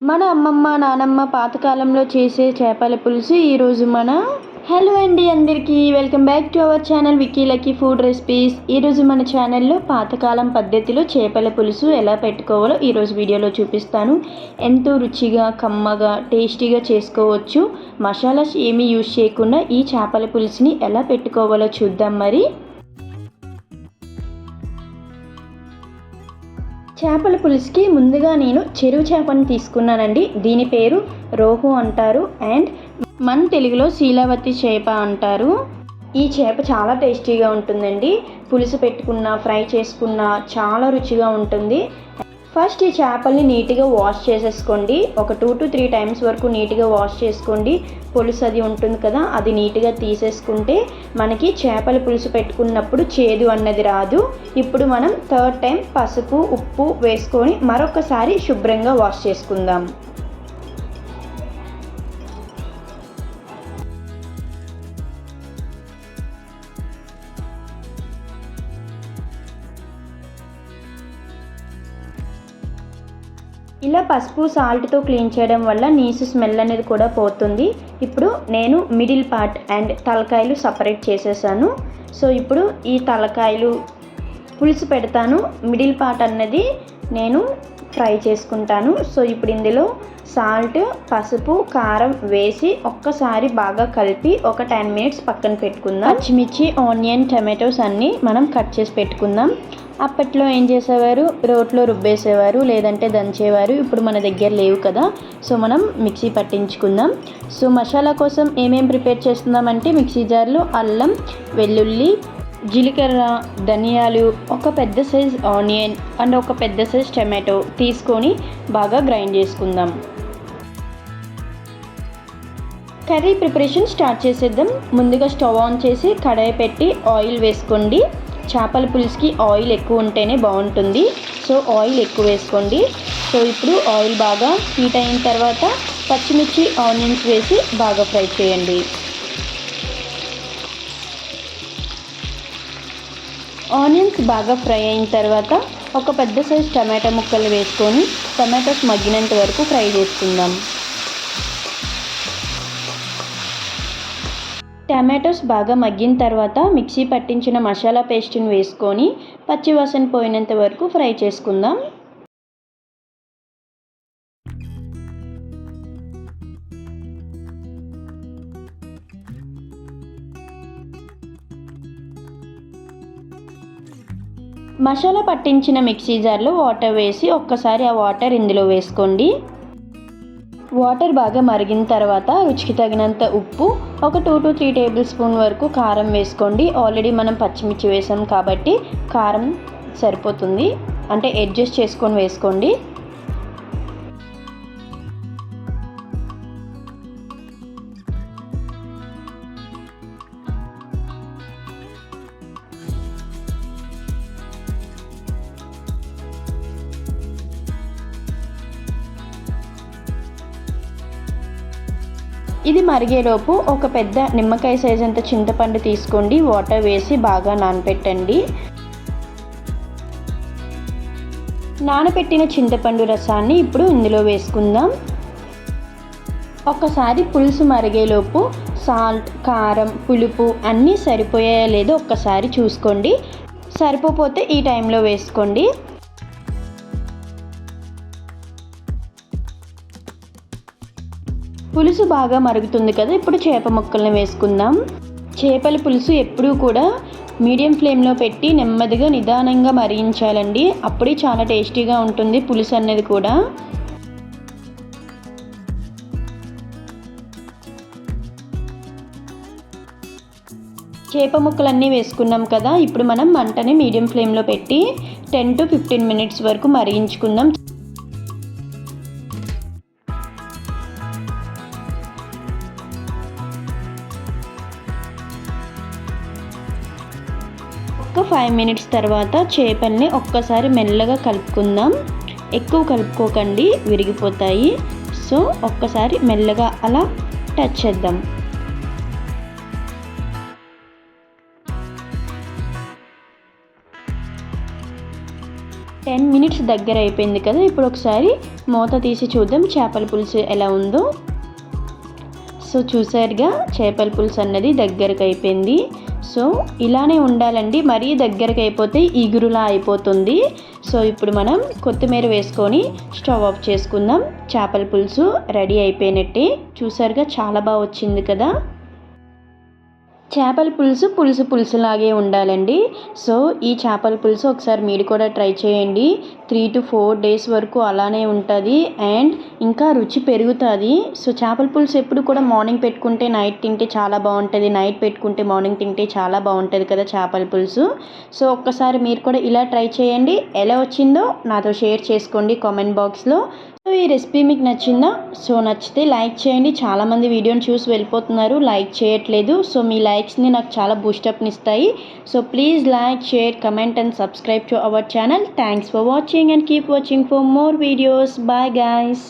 మన అమ్మమ్మ నానమ్మ పాతకాలంలో చేసే చేపల పులుసు ఈరోజు హలో అండి అందరికీ welcome back to our channel Vicky lucky food recipes. ఈరోజు మన ఛానల్లో పాతకాలం పద్ధతిలో చేపల పులుసు ఎలా పెట్టుకోవాలో ఈరోజు వీడియోలో చూపిస్తాను. ఎంతో రుచిగా కమ్మగా టేస్టీగా చేసుకోవచ్చు. మసాలాస్ ఏమీ యూజ్ చేయకుండా ఈ చేపల పులుసుని ఎలా పెట్టుకోవాలో చూద్దాం. మరి చేపల పులుసుకి ముందుగా నేను చెరువు చేపను తీసుకున్నానండి. దీని పేరు రోహు అంటారు అండ్ మన తెలుగులో శీలావతి చేప అంటారు. ఈ చేప చాలా టేస్టీగా ఉంటుందండి. పులుసు పెట్టుకున్నా ఫ్రై చేసుకున్నా చాలా రుచిగా ఉంటుంది. ఫస్ట్ ఈ చేపల్ని నీట్గా వాష్ చేసేసుకోండి. ఒక 2 to 3 టైమ్స్ వరకు నీట్గా వాష్ చేసుకోండి. పులుసు అది ఉంటుంది కదా, అది నీట్గా తీసేసుకుంటే మనకి చేపల పులుసు పెట్టుకున్నప్పుడు చేదు అన్నది రాదు. ఇప్పుడు మనం 3rd టైం పసుపు ఉప్పు వేసుకొని మరొకసారి శుభ్రంగా వాష్ చేసుకుందాం. ఇలా పసుపు సాల్ట్తో క్లీన్ చేయడం వల్ల నీసు స్మెల్ అనేది కూడా పోతుంది. ఇప్పుడు నేను middle part and Talakayalu separate చేసేసాను. సో ఇప్పుడు ఈ తలకాయలు పులుసు పెడతాను. మిడిల్ పార్ట్ అన్నది నేను ఫ్రై చేసుకుంటాను. సో ఇప్పుడు ఇందులో సాల్ట్ పసుపు కారం వేసి ఒక్కసారి బాగా కలిపి ఒక 10 minutes పక్కన పెట్టుకుందాం. పచ్చిమిర్చి ఆనియన్ టమాటోస్ అన్నీ మనం కట్ చేసి పెట్టుకుందాం. అప్పట్లో ఏం చేసేవారు, రోట్లో రుబ్బేసేవారు లేదంటే దంచేవారు. ఇప్పుడు మన దగ్గర లేవు కదా, సో మనం మిక్సీ పట్టించుకుందాం. సో మసాలా కోసం ఏమేమి ప్రిపేర్ చేస్తున్నామంటే మిక్సీ జార్లో అల్లం వెల్లుల్లి జీలకర్ర ధనియాలు ఒక పెద్ద సైజ్ ఆనియన్ అండ్ ఒక పెద్ద సైజ్ టమాటో తీసుకొని బాగా గ్రైండ్ చేసుకుందాం. కర్రీ ప్రిపరేషన్ స్టార్ట్ చేసేద్దాం. ముందుగా స్టవ్ ఆన్ చేసి కడాయి పెట్టి ఆయిల్ వేసుకోండి. చేపల పులుసుకి ఆయిల్ ఎక్కువ ఉంటేనే బాగుంటుంది. సో ఆయిల్ ఎక్కువ వేసుకోండి. సో ఇప్పుడు ఆయిల్ బాగా హీట్ అయిన తర్వాత పచ్చిమిర్చి ఆనియన్స్ వేసి బాగా ఫ్రై చేయండి. ఆనియన్స్ బాగా ఫ్రై అయిన తర్వాత ఒక పెద్ద సైజ్ టమాటా ముక్కలు వేసుకొని టమాటోస్ మగ్గినంత వరకు ఫ్రై చేసుకుందాం. టమాటోస్ బాగా మగ్గిన తర్వాత మిక్సీ పట్టించిన మసాలా పేస్ట్ని వేసుకొని పచ్చివాసన పోయినంత వరకు ఫ్రై చేసుకుందాం. మసాలా పట్టించిన మిక్సీ జార్లో వాటర్ వేసి ఒక్కసారి ఆ వాటర్ ఇందులో వేసుకోండి. వాటర్ బాగా మరిగిన తర్వాత రుచికి తగినంత ఉప్పు ఒక 2 to 3 టేబుల్ స్పూన్ వరకు కారం వేసుకోండి. ఆల్రెడీ మనం పచ్చిమిర్చి వేసాం కాబట్టి కారం సరిపోతుంది, అంటే అడ్జస్ట్ చేసుకొని వేసుకోండి. ఇది మరిగేలోపు ఒక పెద్ద నిమ్మకాయ సైజ్ అంత చింతపండు తీసుకోండి. వాటర్ వేసి బాగా నానబెట్టండి. నానబెట్టిన చింతపండు రసాన్ని ఇప్పుడు ఇందులో వేసుకుందాం. ఒక్కసారి పులుసు మరిగేలోపు సాల్ట్ కారం పులుపు అన్నీ సరిపోయాయో లేదో ఒక్కసారి చూసుకోండి. సరిపోతే ఈ టైంలో వేసుకోండి. పులుసు బాగా మరుగుతుంది కదా, ఇప్పుడు చేప ముక్కల్ని వేసుకుందాం. చేపల పులుసు ఎప్పుడూ కూడా మీడియం ఫ్లేమ్లో పెట్టి నెమ్మదిగా నిదానంగా మరిగించాలండి. అప్పుడే చాలా టేస్టీగా ఉంటుంది పులుసు అనేది కూడా. చేప ముక్కలన్నీ వేసుకున్నాం కదా, ఇప్పుడు మనం మంటని మీడియం ఫ్లేమ్లో పెట్టి 10 to 15 minutes వరకు మరిగించుకుందాం. ఒక 5 minutes తర్వాత చేపల్ని ఒక్కసారి మెల్లగా కలుపుకుందాం. ఎక్కువ కలుపుకోకండి, విరిగిపోతాయి. సో ఒక్కసారి మెల్లగా అలా టచ్ చేద్దాం. 10 మినిట్స్ దగ్గర అయిపోయింది కదా. ఇప్పుడు ఒకసారి మూత తీసి చూద్దాం చేపల పులుసు ఎలా ఉందో. సో చూసారుగా చేపల పులుసు అన్నది దగ్గరకు అయిపోయింది. సో ఇలానే ఉండాలండి, మరీ దగ్గరకు అయిపోతే ఇగురులా అయిపోతుంది. సో ఇప్పుడు మనం కొత్తిమీర వేసుకొని స్టవ్ ఆఫ్ చేసుకుందాం. చేపల పులుసు రెడీ అయిపోయినట్టే. చూసారుగా చాలా బాగా వచ్చింది కదా. చేపల పులుసులాగే ఉండాలండి. సో ఈ చేపల పులుసు ఒకసారి మీరు కూడా ట్రై చేయండి. 3 to 4 days వరకు అలానే ఉంటుంది అండ్ ఇంకా రుచి పెరుగుతుంది. సో చేపల పులుసు ఎప్పుడు కూడా మార్నింగ్ పెట్టుకుంటే నైట్ తింటే చాలా బాగుంటుంది, నైట్ పెట్టుకుంటే మార్నింగ్ తింటే చాలా బాగుంటుంది కదా చేపల పులుసు. సో ఒక్కసారి మీరు కూడా ఇలా ట్రై చేయండి. ఎలా వచ్చిందో నాతో షేర్ చేసుకోండి కామెంట్ బాక్స్లో. సో ఈ రెసిపీ మీకు నచ్చిందా? సో నచ్చితే లైక్ చేయండి. చాలామంది వీడియోని చూసి వెళ్ళిపోతున్నారు, లైక్ చేయట్లేదు. సో మీ లైక్స్ని నాకు చాలా బూస్టప్ని ఇస్తాయి. So please like, share, comment and subscribe to our channel. Thanks for watching and keep watching for more videos. Bye guys.